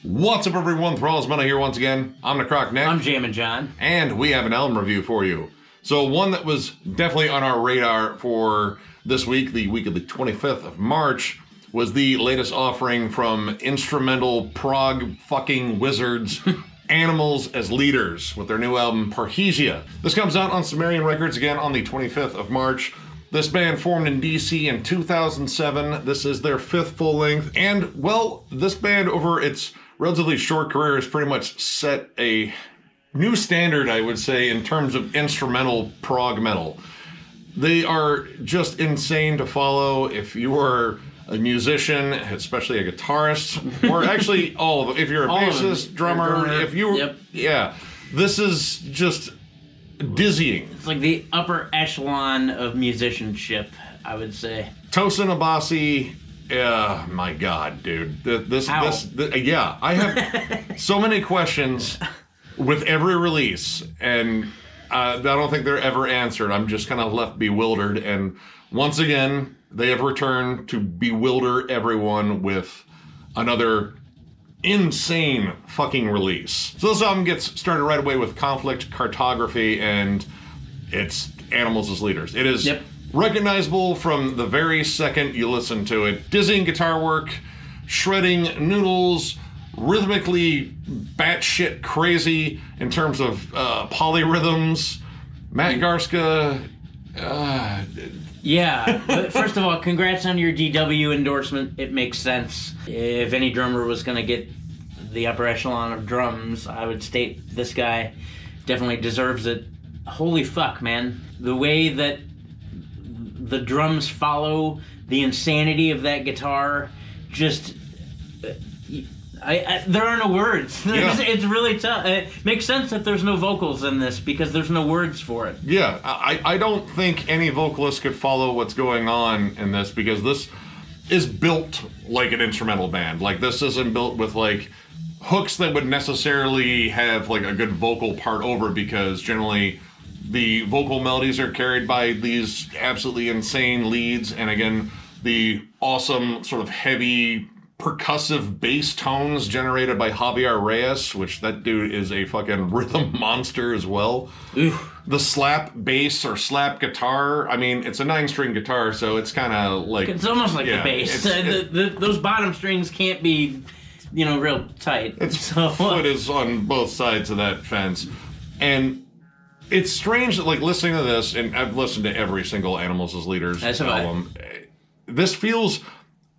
What's up, everyone? Thralls here once again. I'm Necrotic Nick. I'm Jammin John. And we have an album review for you. So one that was definitely on our radar for this week, the week of the 25th of March, was the latest offering from instrumental prog fucking wizards, Animals as Leaders, with their new album, Parrhesia. This comes out on Sumerian Records again on the 25th of March. This band formed in DC in 2007. This is their fifth full length. And, well, this band over its relatively short career has pretty much set a new standard, I would say, in terms of instrumental prog metal. They are just insane to follow if you are a musician, especially a guitarist, or actually all of them. If you're a bassist, drummer, if you, yeah, this is just dizzying. It's like the upper echelon of musicianship, I would say. Tosin Abasi, my God, dude. This, yeah, I have so many questions with every release, and I don't think they're ever answered. I'm just kind of left bewildered, and once again, they have returned to bewilder everyone with another insane fucking release. So this album gets started right away with Conflict Cartography, and it's Animals as Leaders. It is recognizable from the very second you listen to it. Dizzying guitar work, shredding noodles, rhythmically batshit crazy in terms of polyrhythms. Matt Garska, yeah, but first of all, congrats on your DW endorsement. It makes sense. If any drummer was going to get the upper echelon of drums, I would state this guy definitely deserves it. Holy fuck, man. The way that the drums follow the insanity of that guitar, just... there are no words. Yeah. It's really tough. It makes sense that there's no vocals in this because there's no words for it. Yeah, I don't think any vocalist could follow what's going on in this, because this is built like an instrumental band. Like, this isn't built with like hooks that would necessarily have like a good vocal part over, because generally the vocal melodies are carried by these absolutely insane leads, and again, the awesome sort of heavy percussive bass tones generated by Javier Reyes, which that dude is a fucking rhythm monster as well. Oof. The slap bass or slap guitar, I mean, it's a 9-string guitar, so it's kind of like... It's almost like the bass. Those bottom strings can't be, real tight. Its foot is on both sides of that fence. And it's strange that, like, listening to this, and I've listened to every single Animals as Leaders album, this feels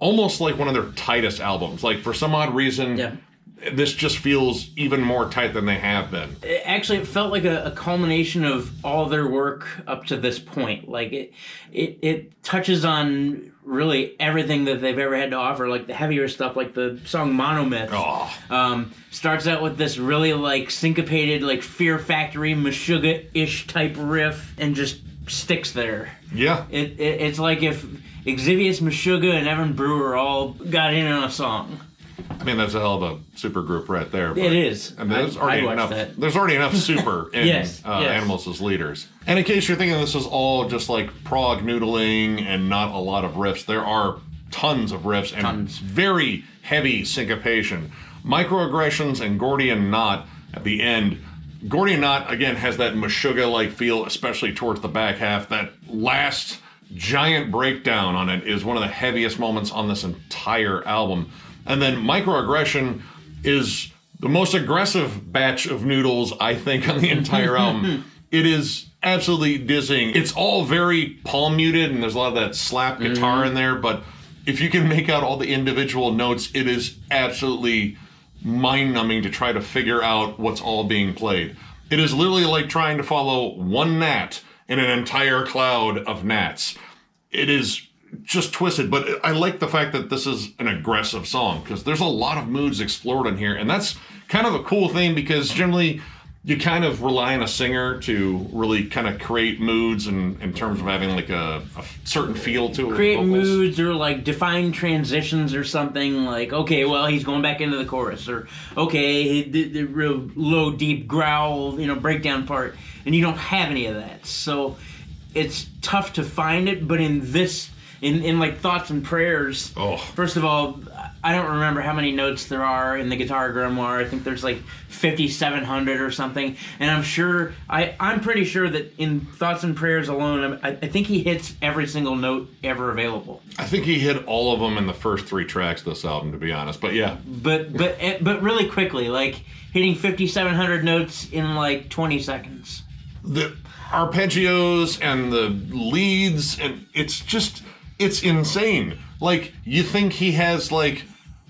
almost like one of their tightest albums. Like, for some odd reason, this just feels even more tight than they have been. Actually, it felt like a culmination of all their work up to this point. Like, it touches on really everything that they've ever had to offer, like the heavier stuff, like the song Monomyth. Starts out with this really, like, syncopated, like, Fear Factory, Meshuggah-ish type riff, and just sticks there. Yeah. It's like if Xavius Meshuggah and Evan Brewer all got in on a song. I mean, that's a hell of a super group right there. But, it is. I mean, there's already enough super in Animals as Leaders. And in case you're thinking this is all just like prog noodling and not a lot of riffs, there are tons of riffs and very heavy syncopation. Microaggressions and Gordian Knot at the end. Gordian Knot, again, has that Meshuggah-like feel, especially towards the back half. That last giant breakdown on it is one of the heaviest moments on this entire album. And then Microaggression is the most aggressive batch of noodles, I think, on the entire album. It is absolutely dizzying. It's all very palm muted, and there's a lot of that slap guitar in there, but if you can make out all the individual notes, it is absolutely mind-numbing to try to figure out what's all being played. It is literally like trying to follow one gnat in an entire cloud of gnats. It is just twisted, but I like the fact that this is an aggressive song, because there's a lot of moods explored in here, and that's kind of a cool thing, because generally you kind of rely on a singer to really kind of create moods and in terms of having like a certain feel to it. Create moods or like define transitions or something, like, okay, well, he's going back into the chorus, or okay, the real low, deep growl, breakdown part, and you don't have any of that. So it's tough to find it, but in this in like Thoughts and Prayers. Oh. First of all, I don't remember how many notes there are in the Guitar Grimoire. I think there's like 5,700 or something. And I'm pretty sure that in Thoughts and Prayers alone, I think he hits every single note ever available. I think he hit all of them in the first 3 tracks of this album, to be honest. But yeah. But really quickly, like hitting 5,700 notes in like 20 seconds. The arpeggios and the leads, and it's insane. Like, you think he has like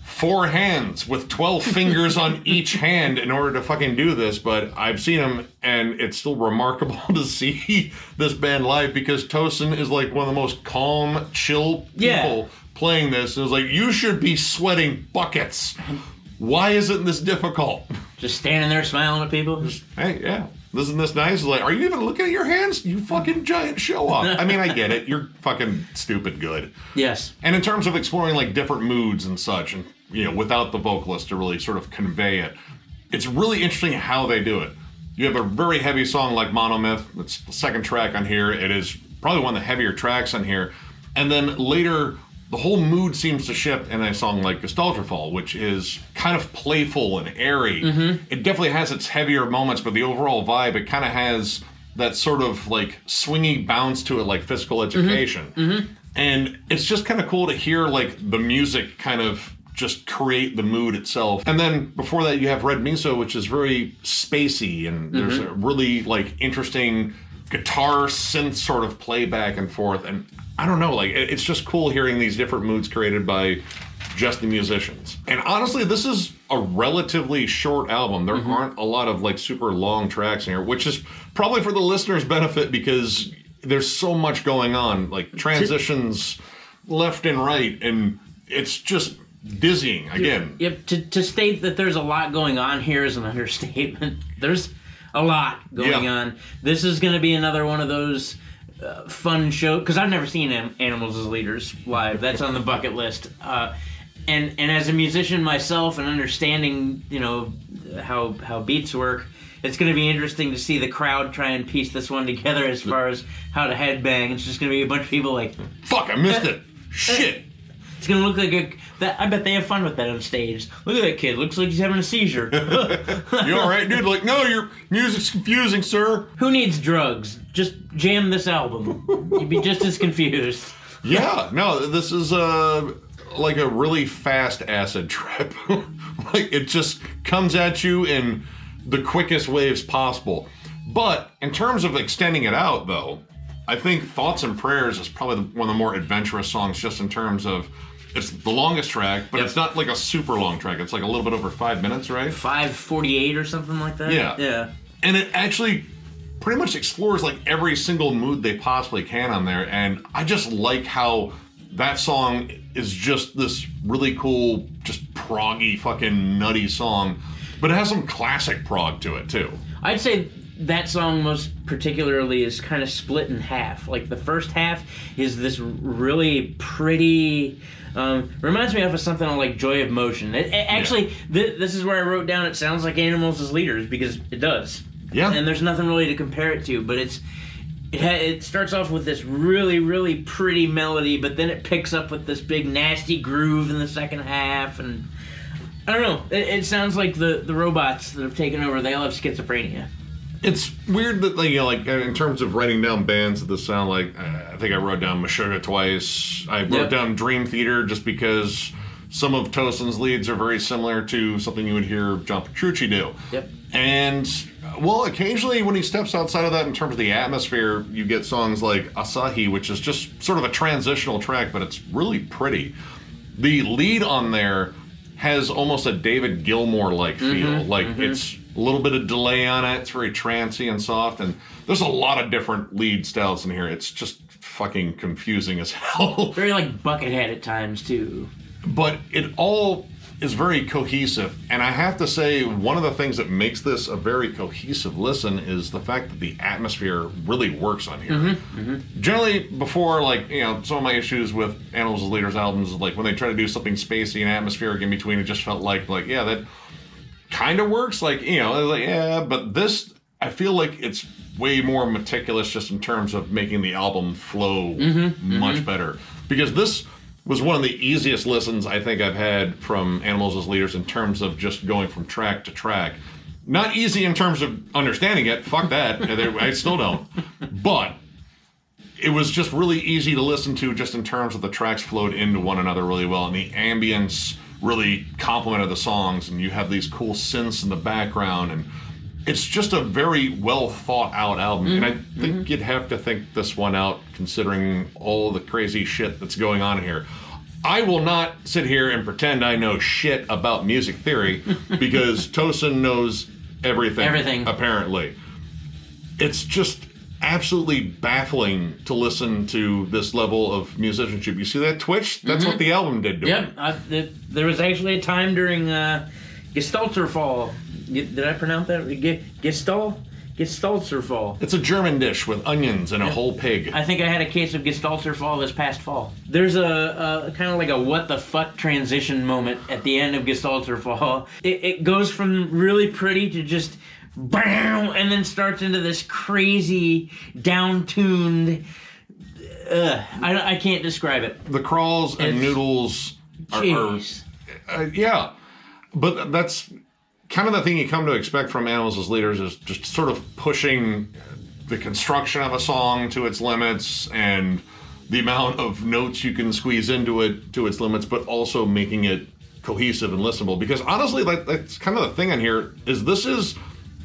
4 hands with 12 fingers on each hand in order to fucking do this, but I've seen him, and it's still remarkable to see this band live, because Tosin is like one of the most calm, chill people playing this. And it was like, you should be sweating buckets. Why isn't this difficult? Just standing there smiling at people. Hey, yeah. Isn't this nice? It's like, are you even looking at your hands? You fucking giant show off. I mean, I get it. You're fucking stupid good. Yes. And in terms of exploring like different moods and such, and without the vocalist to really sort of convey it, it's really interesting how they do it. You have a very heavy song like Monomyth. It's the second track on here. It is probably one of the heavier tracks on here. And then later, the whole mood seems to shift in a song like Gestalterfall, which is kind of playful and airy. Mm-hmm. It definitely has its heavier moments, but the overall vibe, it kind of has that sort of like swingy bounce to it, like Physical Education. Mm-hmm. Mm-hmm. And it's just kind of cool to hear like the music kind of just create the mood itself. And then before that, you have Red Miso, which is very spacey, and there's a really like interesting guitar synth sort of play back and forth. And I don't know, like, it's just cool hearing these different moods created by just the musicians. And honestly, this is a relatively short album. There aren't a lot of like super long tracks in here, which is probably for the listener's benefit, because there's so much going on, like transitions left and right, and it's just dizzying again. Yep. To state that there's a lot going on here is an understatement. There's a lot going on. This is going to be another one of those fun show, because I've never seen Animals as Leaders live. That's on the bucket list. And as a musician myself, and understanding how beats work, it's going to be interesting to see the crowd try and piece this one together as far as how to headbang. It's just going to be a bunch of people like, fuck, I missed it. Shit. It's going to look like I bet they have fun with that on stage. Look at that kid. Looks like he's having a seizure. You all right, dude? Like, no, your music's confusing, sir. Who needs drugs? Just jam this album. You'd be just as confused. Yeah, no, this is like a really fast acid trip. Like, it just comes at you in the quickest waves possible. But in terms of extending it out, though, I think Thoughts and Prayers is probably one of the more adventurous songs, just in terms of, it's the longest track, but it's not like a super long track. It's like a little bit over 5 minutes, right? 5:48 or something like that. Yeah. Yeah. And it actually pretty much explores like every single mood they possibly can on there. And I just like how that song is just this really cool, just proggy, fucking nutty song. But it has some classic prog to it, too. I'd say that song most particularly is kind of split in half. Like, the first half is this really pretty... reminds me of something like Joy of Motion. Actually, this is where I wrote down it sounds like Animals as Leaders, because it does. Yeah. And there's nothing really to compare it to, but it starts off with this really, really pretty melody, but then it picks up with this big nasty groove in the second half, and I don't know. It sounds like the robots that have taken over, they all have schizophrenia. It's weird that, like in terms of writing down bands that this sound like, I think I wrote down Meshuggah twice. I wrote down Dream Theater just because some of Tosin's leads are very similar to something you would hear John Petrucci do. Yep. And, well, occasionally when he steps outside of that in terms of the atmosphere, you get songs like Asahi, which is just sort of a transitional track, but it's really pretty. The lead on there has almost a David Gilmour-like feel. It's a little bit of delay on it. It's very trancy and soft, and there's a lot of different lead styles in here. It's just fucking confusing as hell. Very like Buckethead at times, too. But it all is very cohesive, and I have to say, one of the things that makes this a very cohesive listen is the fact that the atmosphere really works on here. Generally, before, like, some of my issues with Animals as Leaders albums is like when they try to do something spacey and atmospheric in between, it just felt like yeah, that kind of works, like, but this, I feel like it's way more meticulous just in terms of making the album flow much better. because this was one of the easiest listens I think I've had from Animals as Leaders in terms of just going from track to track. Not easy in terms of understanding it. Fuck that. I still don't. But it was just really easy to listen to just in terms of the tracks flowed into one another really well, and the ambience really complemented the songs, and you have these cool synths in the background, and it's just a very well thought out album. And I think you'd have to think this one out considering all the crazy shit that's going on here. I will not sit here and pretend I know shit about music theory because Tosin knows everything. Apparently. It's just absolutely baffling to listen to this level of musicianship. You see that twitch? That's what the album did to him. There was actually a time during Gestalterfall. Did I pronounce that? Gestalterfall. It's a German dish with onions and a whole pig. I think I had a case of Gestalterfall this past fall. There's a kind of like a what the fuck transition moment at the end of Gestalterfall. It goes from really pretty to just bam, and then starts into this crazy down-tuned. I can't describe it. The crawls and noodles are yeah, but that's kind of the thing you come to expect from Animals as Leaders, is just sort of pushing the construction of a song to its limits and the amount of notes you can squeeze into it to its limits, but also making it cohesive and listenable. Because honestly, that's kind of the thing on here, is this is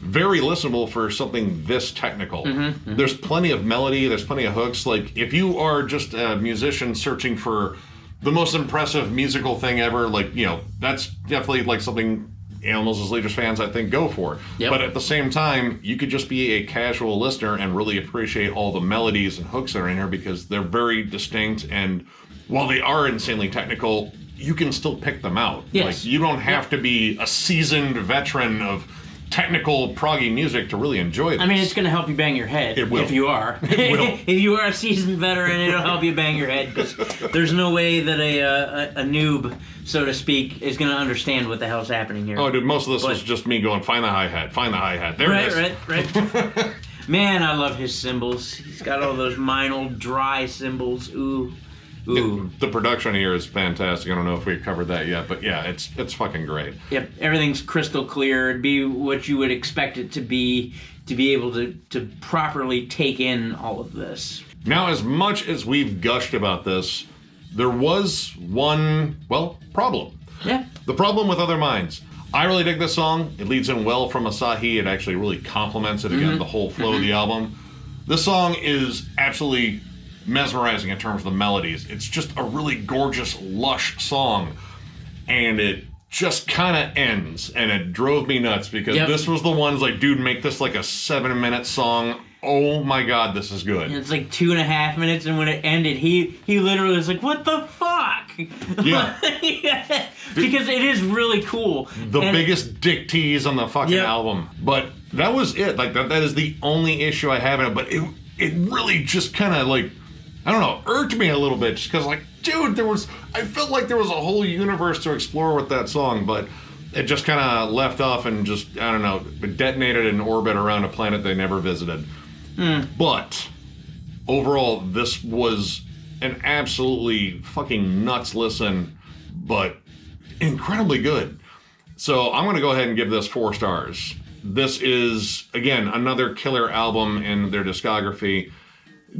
very listenable for something this technical. There's plenty of melody, there's plenty of hooks. Like, if you are just a musician searching for the most impressive musical thing ever, like, you know, that's definitely like something Animals as Leaders fans, I think, go for. But at the same time, you could just be a casual listener and really appreciate all the melodies and hooks that are in here, because they're very distinct, and while they are insanely technical, you can still pick them out. Like, you don't have to be a seasoned veteran of technical proggy music to really enjoy this. I mean, it's going to help you bang your head. It will. If you are. It will. If you are a seasoned veteran, it'll help you bang your head, because there's no way that a noob, so to speak, is going to understand what the hell's happening here. Oh, dude, most of this was just me going, find the hi-hat, find the hi-hat. There it is. Right. Man, I love his cymbals. He's got all those minor, dry cymbals. Ooh. The production here is fantastic. I don't know if we've covered that yet, but yeah, it's fucking great. Yep, everything's crystal clear. It'd be what you would expect it to be able to properly take in all of this. Now, as much as we've gushed about this, there was one, problem. Yeah. The problem with Other Minds. I really dig this song. It leads in well from Asahi. It actually really complements it again, the whole flow of the album. This song is absolutely mesmerizing in terms of the melodies. It's just a really gorgeous, lush song, and it just kind of ends, and it drove me nuts, because this was the ones like, dude, make this like a 7-minute song. Oh my god, this is good. And it's like 2.5 minutes, and when it ended, he literally was like, what the fuck? Yeah. Because it is really cool. The biggest dick tease on the fucking album. But that was it. Like, that is the only issue I have in it, but it really just kind of like, I don't know, irked me a little bit, just because, like, dude, I felt like there was a whole universe to explore with that song, but it just kind of left off and just, I don't know, detonated in orbit around a planet they never visited. But overall, this was an absolutely fucking nuts listen, but incredibly good. So I'm going to go ahead and give this 4 stars. This is, again, another killer album in their discography.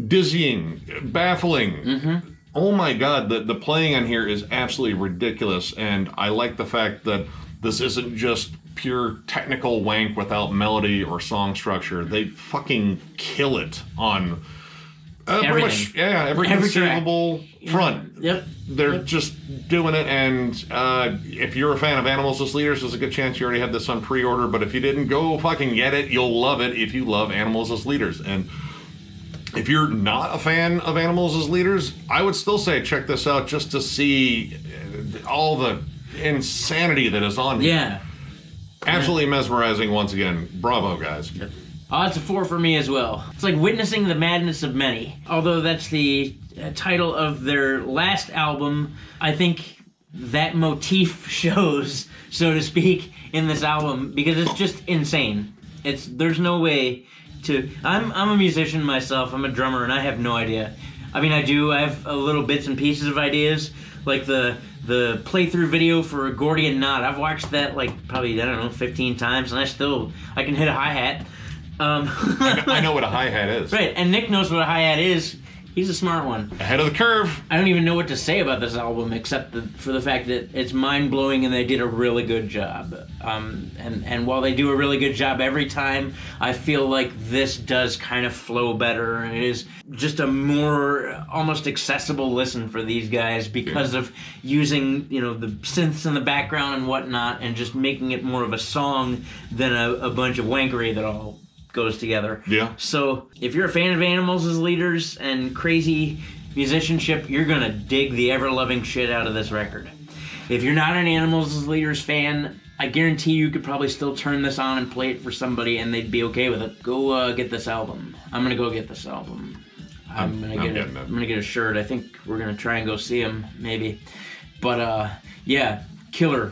Dizzying, baffling. Oh my god, the playing on here is absolutely ridiculous, and I like the fact that this isn't just pure technical wank without melody or song structure. They fucking kill it on pretty much, every conceivable front. They're just doing it, and if you're a fan of Animals as Leaders, there's a good chance you already had this on pre-order, but if you didn't, go fucking get it. You'll love it if you love Animals as Leaders. And if you're not a fan of Animals as Leaders, I would still say check this out just to see all the insanity that is on here. Absolutely mesmerizing once again. Bravo, guys. Oh, it's a 4 for me as well. It's like witnessing the madness of many. Although that's the title of their last album, I think that motif shows, so to speak, in this album, because it's just insane. There's no way to... I'm a musician myself. I'm a drummer, and I have no idea I mean, I have a little bits and pieces of ideas, like the playthrough video for Gordian Knot. I've watched that like probably, I don't know, 15 times, and I can hit a hi-hat. I know what a hi-hat is. Right, and Nick knows what a hi-hat is. He's a smart one. Ahead of the curve. I don't even know what to say about this album except for the fact that it's mind-blowing and they did a really good job. And while they do a really good job every time, I feel like this does kind of flow better. And it is just a more almost accessible listen for these guys because of using, the synths in the background and whatnot and just making it more of a song than a bunch of wankery that all goes together. Yeah. So if you're a fan of Animals as Leaders and crazy musicianship, you're gonna dig the ever-loving shit out of this record. If you're not an Animals as Leaders fan, I guarantee you could probably still turn this on and play it for somebody and they'd be okay with it. Go get this album. I'm gonna go get this album. I'm gonna get a shirt. I think we're gonna try and go see him, maybe. But yeah, killer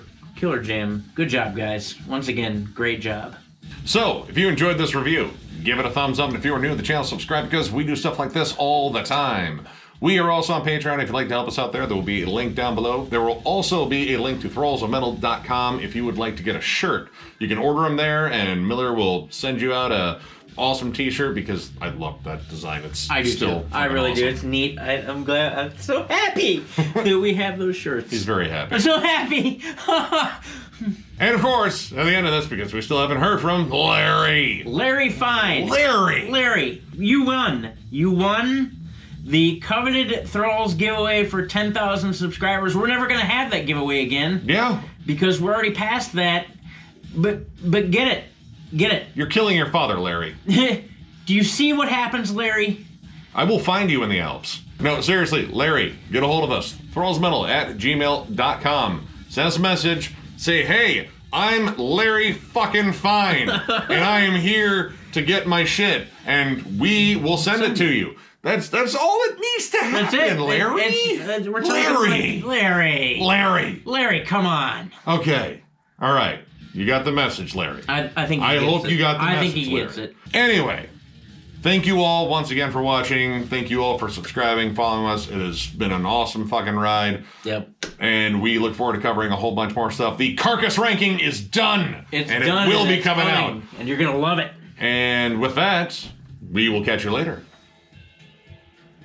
jam. Good job, guys. Once again, great job. So, if you enjoyed this review, give it a thumbs up, and if you are new to the channel, subscribe because we do stuff like this all the time. We are also on Patreon. If you'd like to help us out there will be a link down below. There will also be a link to thrallsofmetal.com if you would like to get a shirt. You can order them there, and Miller will send you out a awesome t-shirt because I love that design. I do still too. I really do. It's neat. I'm glad. I'm so happy that we have those shirts. He's very happy. I'm so happy. And of course, at the end of this, because we still haven't heard from Larry. Larry Fine. Larry, you won. You won the coveted Thralls giveaway for 10,000 subscribers. We're never going to have that giveaway again. Yeah. Because we're already past that. But get it. Get it. You're killing your father, Larry. Do you see what happens, Larry? I will find you in the Alps. No, seriously, Larry, get a hold of us. thrallsmetal@gmail.com. Send us a message. Say, hey, I'm Larry fucking Fine, and I am here to get my shit, and we will send it to you. That's all it needs to happen, that's it. Larry. We're talking Larry, come on. Okay, all right. You got the message, Larry. I think. I hope you got the message, I think he Larry. gets it. Anyway. Thank you all once again for watching. Thank you all for subscribing, following us. It has been an awesome fucking ride. Yep. And we look forward to covering a whole bunch more stuff. The Carcass ranking is done. It's and done. It will be coming out. And you're going to love it. And with that, we will catch you later.